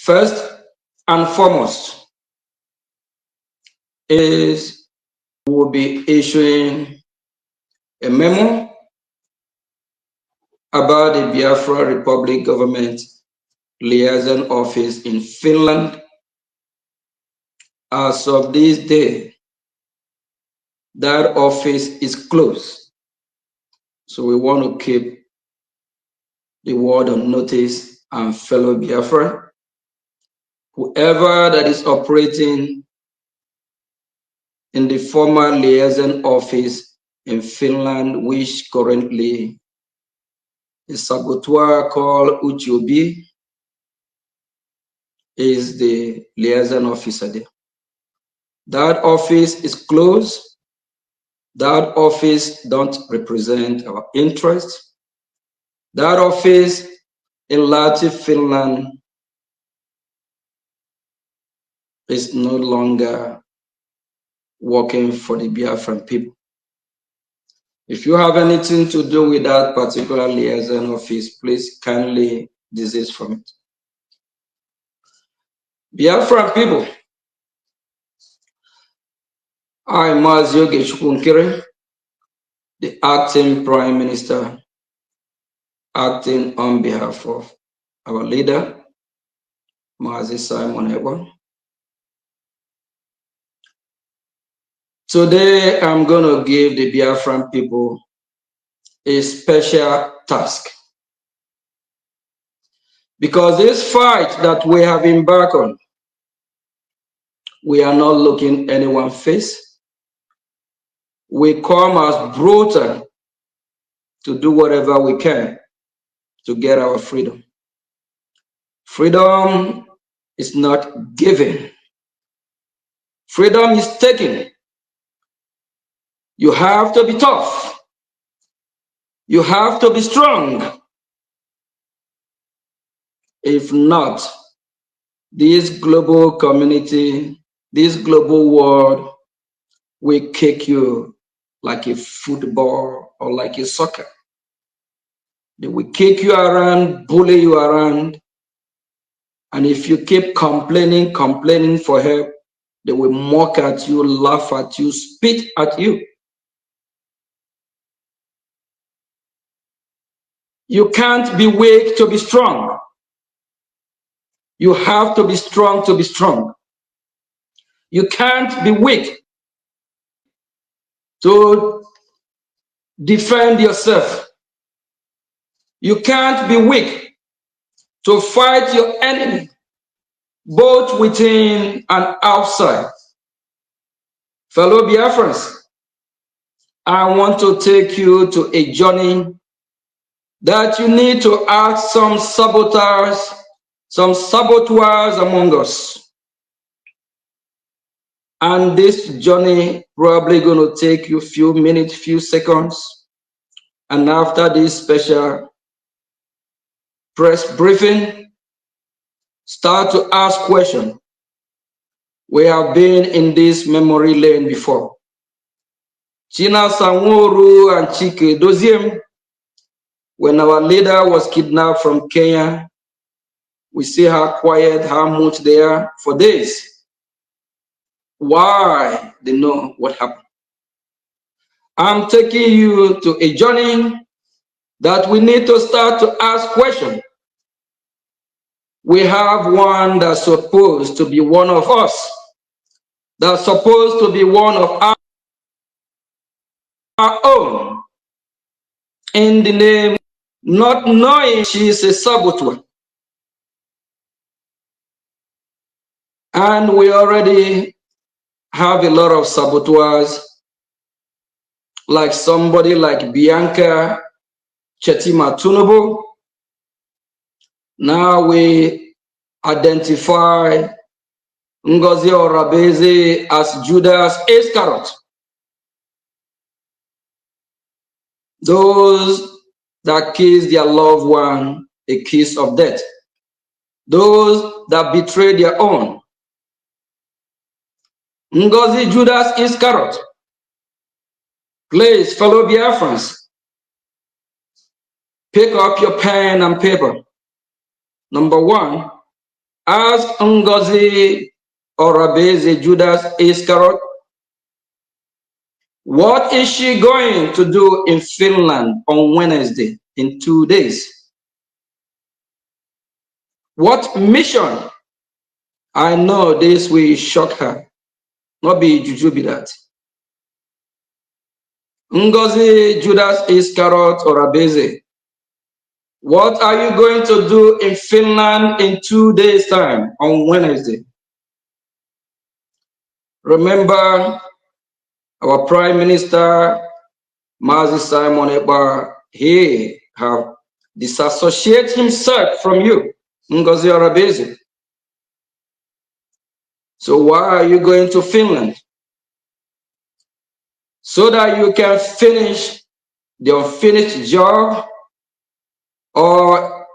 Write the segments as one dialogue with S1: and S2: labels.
S1: First and foremost is we will be issuing a memo about the Biafra Republic Government Liaison Office in Finland. As of this day, that office is closed. So we want to keep the word on notice, and fellow Biafra, whoever that is operating in the former liaison office in Finland, which currently a saboteur called Uchobi is the liaison officer there. That office is closed. That office don't represent our interests. That office in Lahti, Finland is no longer working for the Biafran people. If you have anything to do with that particular liaison office, please kindly desist from it. Biafran people, I am Ngozi Nkere, the acting Prime Minister, acting on behalf of our leader, Mazi Simon Ekpa. Today, I'm going to give the Biafran people a special task. Because this fight that we have embarked on, we are not looking anyone face. We come as brutal to do whatever we can to get our freedom. Freedom is not given. Freedom is taken. You have to be tough. You have to be strong. If not, this global community, this global world will kick you like a football or like a soccer. They will kick you around, bully you around. And if you keep complaining for help, they will mock at you, laugh at you, spit at you. You can't be weak to be strong. You have to be strong to be strong. You can't be weak to defend yourself. You can't be weak to fight your enemy, both within and outside. Fellow Biafrans, I want to take you to a journey that you need to ask some saboteurs among us. And this journey probably going to take you a few minutes, few seconds. And after this special press briefing, start to ask questions. We have been in this memory lane before. China Sanworu and Chike Doziem, when our leader was kidnapped from Kenya, we see how quiet, how much they are for days. Why? They know what happened. I'm taking you to a journey that we need to start to ask questions. We have one that's supposed to be one of us, that's supposed to be one of our own, in the name, not knowing she is a saboteur. And we already have a lot of saboteurs, like somebody like Bianca Chetima Tunubu. Now we identify Ngozi Orabueze as Judas Iscariot. Those that kiss their loved one a kiss of death. Those that betray their own. Ngozi Judas Iscariot. Please, fellow Biafrans, pick up your pen and paper. Number one, Ask Ngozi Orabueze, Judas Iscariot, what is she going to do in Finland on Wednesday in 2 days? What mission? I know this will shock her. Not be juju be that. Ngozi Judas Iscariot Orabueze, what are you going to do in Finland in 2 days' time on Wednesday? Remember, our Prime Minister, Mazi Simon Ekpa, he have disassociated himself from you, Ngozi Orabueze. So why are you going to Finland? So that you can finish the unfinished job? Or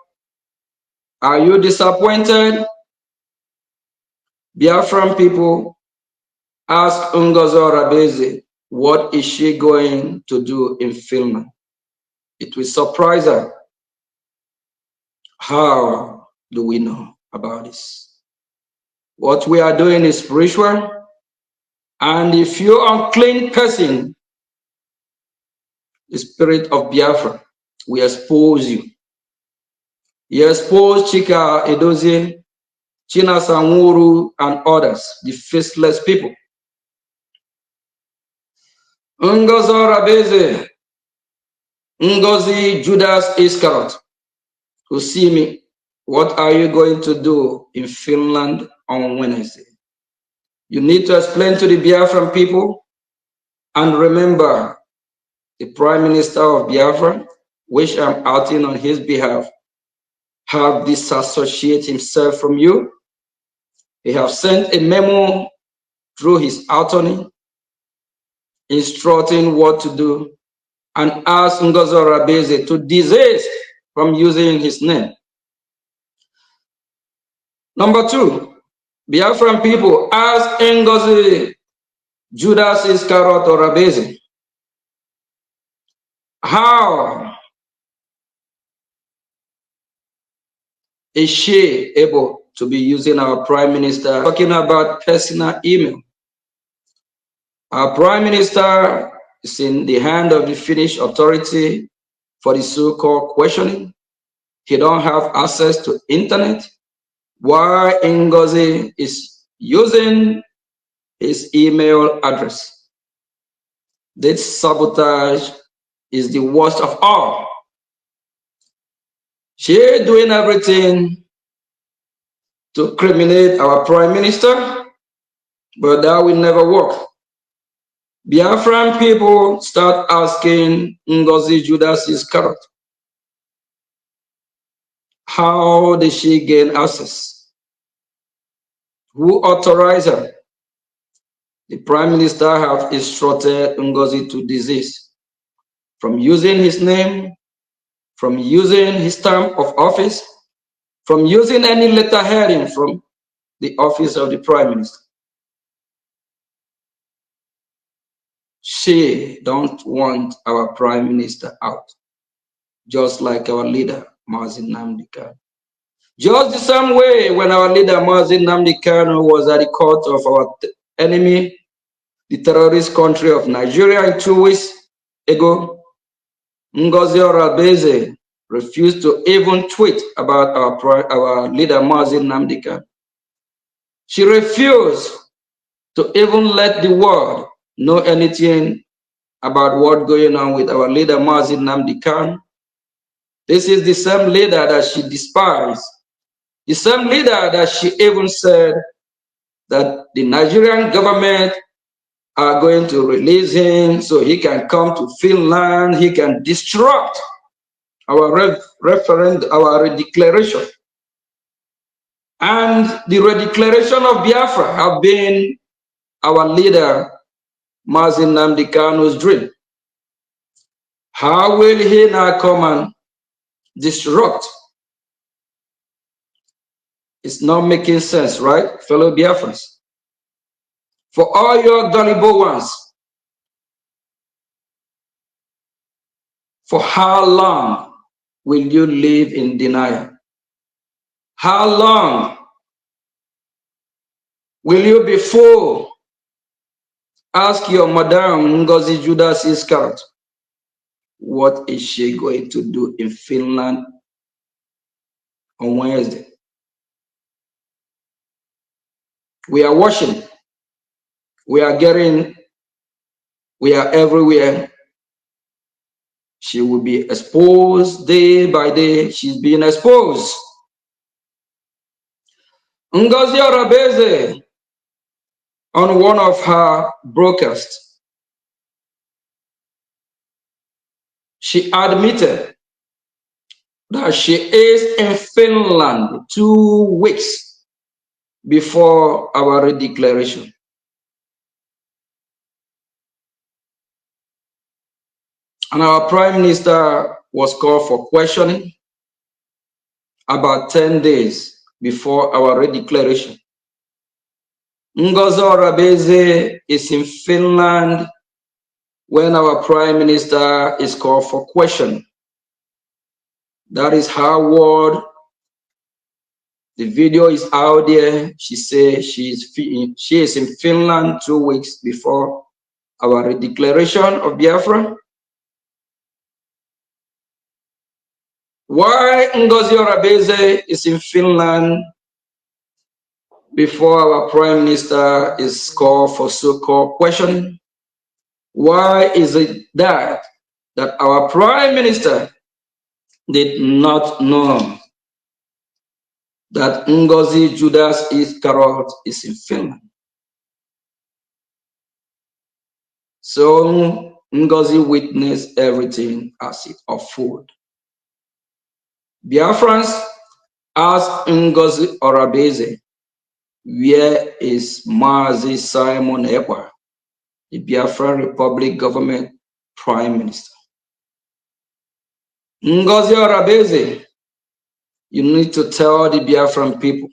S1: are you disappointed? Biafran people, ask Ngozi Orabueze, what is she going to do in Finland? It will surprise her. How do we know about this? What we are doing is spiritual. And if you're an unclean person, the spirit of Biafra will expose you. He exposed Chika Edozie, China Sanwuru, and others, the faceless people. Ngozi Orabueze, Ngozi Judas Iscariot, who see me, what are you going to do in Finland on Wednesday? You need to explain to the Biafran people, and remember, the Prime Minister of Biafra, which I'm acting on his behalf, have disassociated himself from you. He have sent a memo through his attorney instructing what to do and asked Ngozi Orabueze to desist from using his name. Number two, Biafran people, ask Ngozi Judas Iscariot Orabueze, how is she able to be using our Prime Minister, talking about personal email? Our Prime Minister is in the hand of the Finnish authority for the so-called questioning. He don't have access to internet. Why Ngozi is using his email address? This sabotage is the worst of all. She is doing everything to criminate our Prime Minister, but that will never work. Biafran people start asking Ngozi Judas Iscariot, how did she gain access? Who authorized her? The Prime Minister have instructed Ngozi to desist from using his name, from using his stamp of office, from using any letter heading from the office of the Prime Minister. She don't want our Prime Minister out, just like our leader, Mazi Nnamdi Kanu. Just the same way when our leader, Mazi Nnamdi Kanu, was at the court of our enemy, the terrorist country of Nigeria, 2 weeks ago, Ngozi Orabueze refused to even tweet about our leader, Mazi Nnamdi Kanu. She refused to even let the world know anything about what's going on with our leader, Ngozi Nnamdi Kanu. This is the same leader that she despised, the same leader that she even said that the Nigerian government are going to release him so he can come to Finland, he can disrupt our referendum, our redeclaration. And the redeclaration of Biafra have been our leader, Mazi Nnamdi Kanu's dream. How will he now come and disrupt? It's not making sense, right, fellow Biafrans? For all your gullible ones, for how long will you live in denial? How long Will you be full? Ask your Madam Ngozi Judas Iscariot, what is she going to do in Finland on Wednesday? We are watching. We are everywhere. She will be exposed day by day. She's being exposed. Ngozi Orabueze, on one of her broadcasts, she admitted that she is in Finland 2 weeks before our declaration. And our Prime Minister was called for questioning about 10 days before our declaration. Ngozi Orabueze is in Finland when our Prime Minister is called for question. That is her word. The video is out there. She says she is in Finland 2 weeks before our declaration of Biafra. Why Ngozi Orabueze is in Finland before our Prime Minister is called for so-called questioning? Why is it that our Prime Minister did not know that Ngozi Judas Iscariot is in Finland? So Ngozi witnessed everything as it unfolded. Biafrans asked Ngozi Orabueze, where is Mazi Simon Ekpa, the Biafran Republic government prime minister? Ngozi Orabueze, you need to tell the Biafran people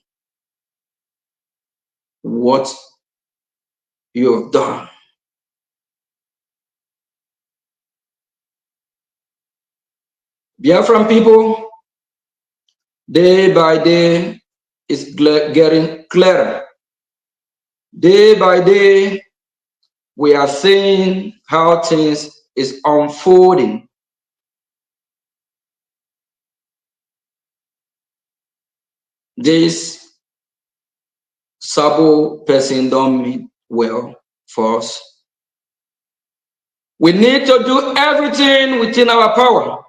S1: what you have done. Biafran people, day by day, is getting clearer. Day by day, we are seeing how things is unfolding. This Sabo person don't mean well for us. We need to do everything within our power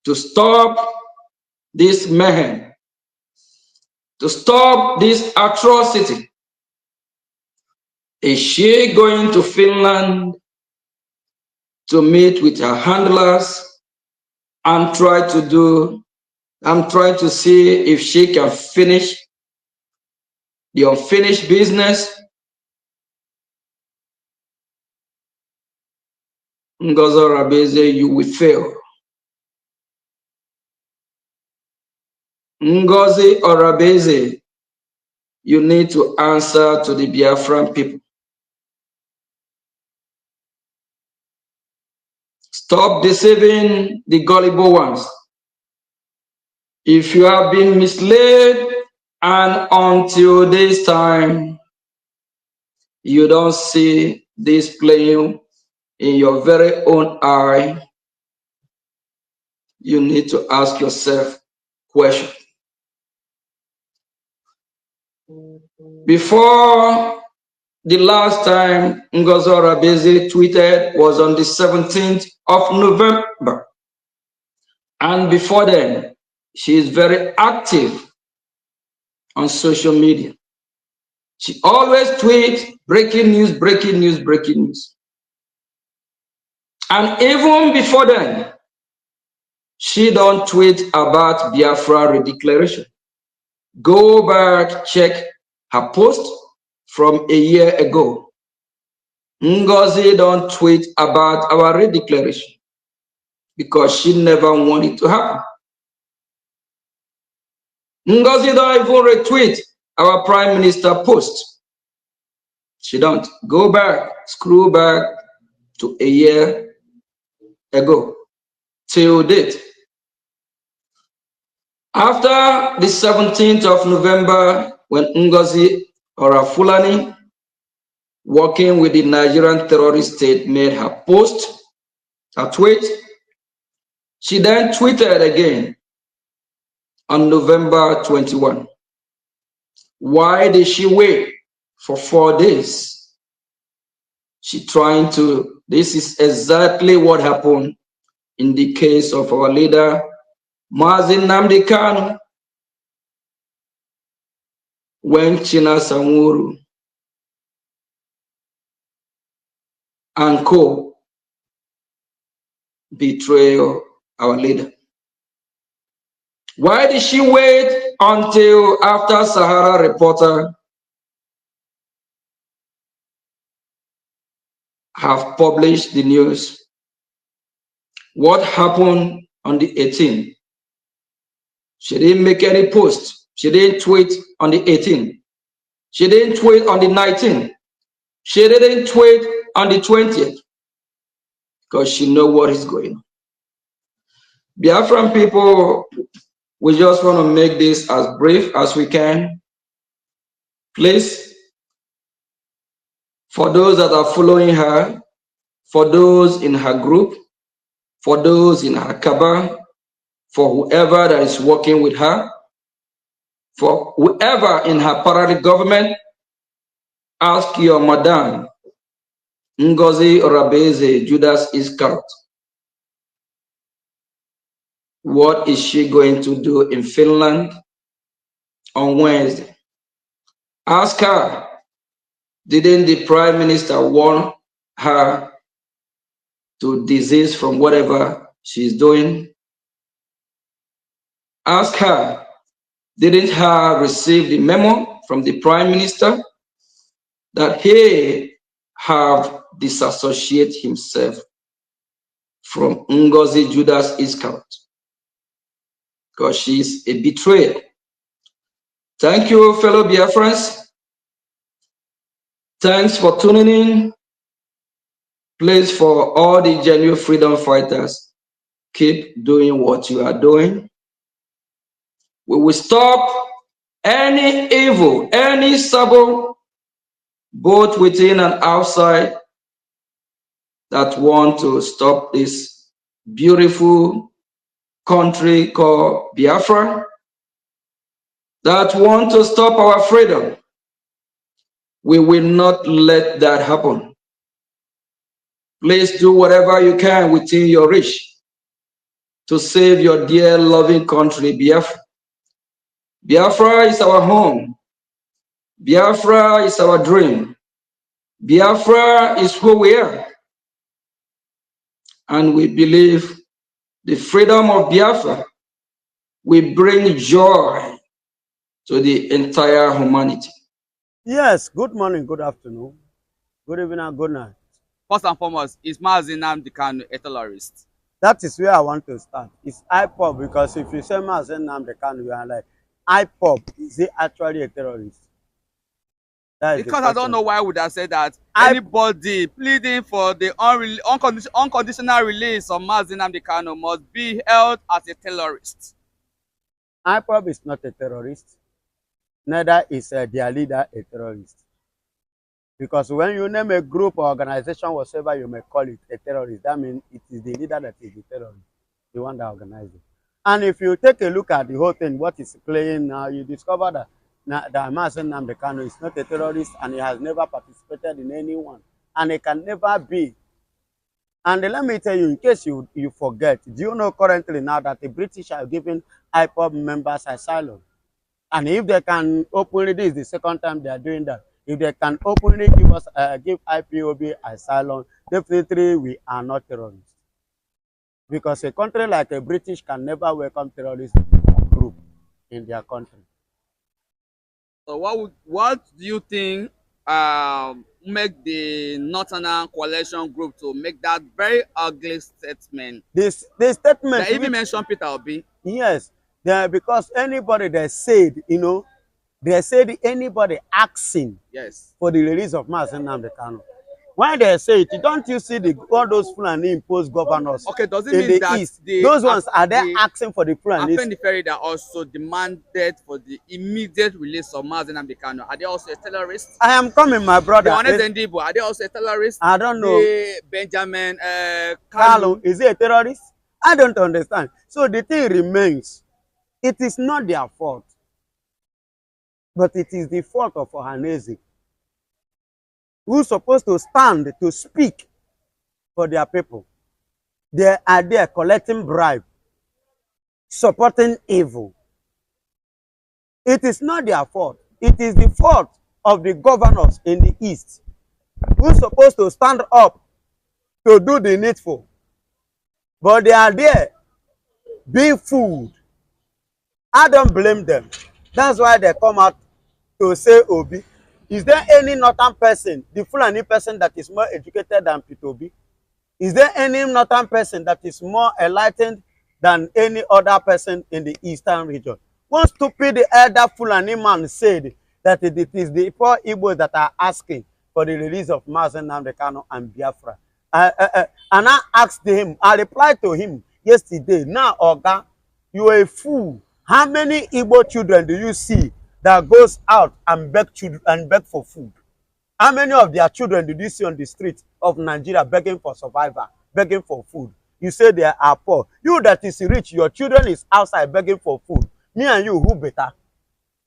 S1: to stop this mayhem, to stop this atrocity. Is she going to Finland to meet with her handlers and try to see if she can finish the unfinished business? Ngozi Orabueze, you will fail. Ngozi Orabueze, you need to answer to the Biafran people. Stop deceiving the gullible ones. If you have been misled and until this time you don't see this playing in your very own eye, you need to ask yourself questions. Before the last time Ngozi Orabueze tweeted was on the 17th of November. And before then, she is very active on social media. She always tweets breaking news, breaking news, breaking news. And even before then, she don't tweet about Biafra redeclaration. Go back, check her post from a year ago. Ngozi don't tweet about our redeclaration because she never wanted it to happen. Ngozi don't even retweet our Prime Minister post. She don't. Go back, scroll back to a year ago, till date. After the 17th of November, when Ngozi Orabueze, working with the Nigerian terrorist state, made her post, her tweet. She then tweeted again on November 21. Why did she wait for 4 days? This is exactly what happened in the case of our leader, Mazi Nnamdi Kanu, when China Sawuru and co betrayed our leader. Why did she wait until after Sahara Reporter have published the news? What happened on the 18th? She didn't make any post. She didn't tweet on the 18th. She didn't tweet on the 19th. She didn't tweet on the 20th because she knows what is going on. Biafran people, we just want to make this as brief as we can. Please, for those that are following her, for those in her group, for those in her cabal, for whoever that is working with her, for whoever in her parallel government, ask your madam, Ngozi Orabueze, Judas Iscariot, what is she going to do in Finland on Wednesday? Ask her, didn't the Prime Minister warn her to desist from whatever she's doing? Ask her, didn't her receive the memo from the Prime Minister that he have disassociated himself from Ngozi Judas Iscariot because she's a betrayer. Thank you, fellow Biafrans. Thanks for tuning in. Please, for all the genuine freedom fighters, keep doing what you are doing. We will stop any evil, any sabot, both within and outside, that want to stop this beautiful country called Biafra, that want to stop our freedom. We will not let that happen. Please do whatever you can within your reach to save your dear loving country, Biafra. Biafra is our home. Biafra is our dream. Biafra is who we are. And we believe the freedom of Biafra will bring joy to the entire humanity.
S2: Yes, good morning, good afternoon, good evening, and good night.
S3: First and foremost, is Mazi Nnamdi Kanu a terrorist?
S2: That is where I want to start. It's IPOB, because if you say Mazi Nnamdi Kanu, you are like, IPOB, is he actually a terrorist?
S3: Because I don't know why would I say that. Anybody pleading for the unconditional release of Mazi Nnamdi Kanu must be held as a terrorist.
S2: IPOB is not a terrorist. Neither is their leader a terrorist. Because when you name a group or organization, whatever you may call it, a terrorist, that means it is the leader that is the terrorist, the one that organizes it. And if you take a look at the whole thing, what is playing now, you discover that Mazi Nnamdi Kanu is not a terrorist, and he has never participated in anyone, and he can never be. And let me tell you, in case you forget, do you know currently now that the British are giving IPOB members asylum? And if they can openly, this is the second time they are doing that, if they can openly give IPOB asylum, definitely we are not terrorists. Because a country like a British can never welcome terrorist group in their country.
S3: So what do you think make the Northern Coalition group to make that very ugly statement?
S2: This statement.
S3: They even mentioned Peter Obi.
S2: Yes, because anybody that said, they said anybody asking
S3: yes
S2: for the release of Mazi Nnamdi Kanu, When they say it, don't you see all those Fulani imposed governors
S3: does it
S2: in
S3: mean
S2: the
S3: that
S2: east? Those ones are they asking for the Fulani?
S3: Afenifere that also demanded for the immediate release of Mazi Nnamdi Kanu. Are they also a terrorist?
S2: I am coming, my brother.
S3: The Ones Ndibo, are they also a terrorist?
S2: I don't know.
S3: The Benjamin
S2: Kalu, is he a terrorist? I don't understand. So the thing remains, it is not their fault, but it is the fault of Ohanaeze, who's supposed to stand to speak for their people. They are there collecting bribe, supporting evil. It is not their fault. It is the fault of the governors in the east, who's supposed to stand up to do the needful. But they are there being fooled. I don't blame them. That's why they come out to say Obi. Is there any northern person, the Fulani person, that is more educated than Peter Obi? Is there any northern person that is more enlightened than any other person in the eastern region? One stupid elder Fulani man said that it is the poor Igbo that are asking for the release of Mazi Nnamdi Kanu and Biafra. And I asked him, I replied to him yesterday, now Oga, you are a fool. How many Igbo children do you see that goes out and beg for food? How many of their children did you see on the streets of Nigeria begging for survival, begging for food? You say they are poor. You that is rich, your children is outside begging for food. Me and you, who better?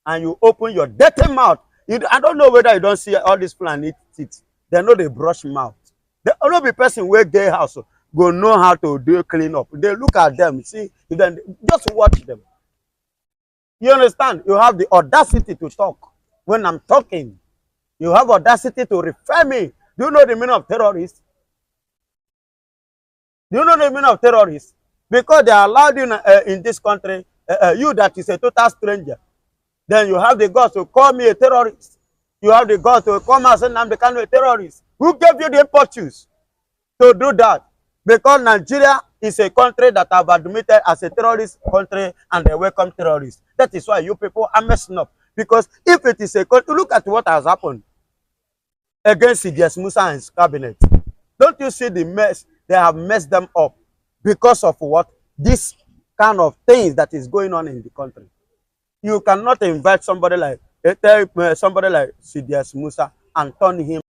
S2: And you open your dirty mouth. I don't know whether you don't see all these planet teeth. They know they brush mouth. The only person where they house go know how to do clean up. They look at them, see, then just watch them. You understand? You have the audacity to talk when I'm talking. You have audacity to refer me. Do you know the meaning of terrorist? Do you know the meaning of terrorist? Because they are allowed in this country, you that is a total stranger, then you have the guts to call me a terrorist. You have the guts to come and say Nnamdi Kanu a terrorist. Who gave you the impetus to do that? Because Nigeria is a country that have admitted as a terrorist country and they welcome terrorists. That is why you people are messing up. Because if it is a country, look at what has happened against C.J. Musa and his cabinet. Don't you see the mess? They have messed them up because of what? This kind of things that is going on in the country. You cannot invite somebody like C.J. Musa and turn him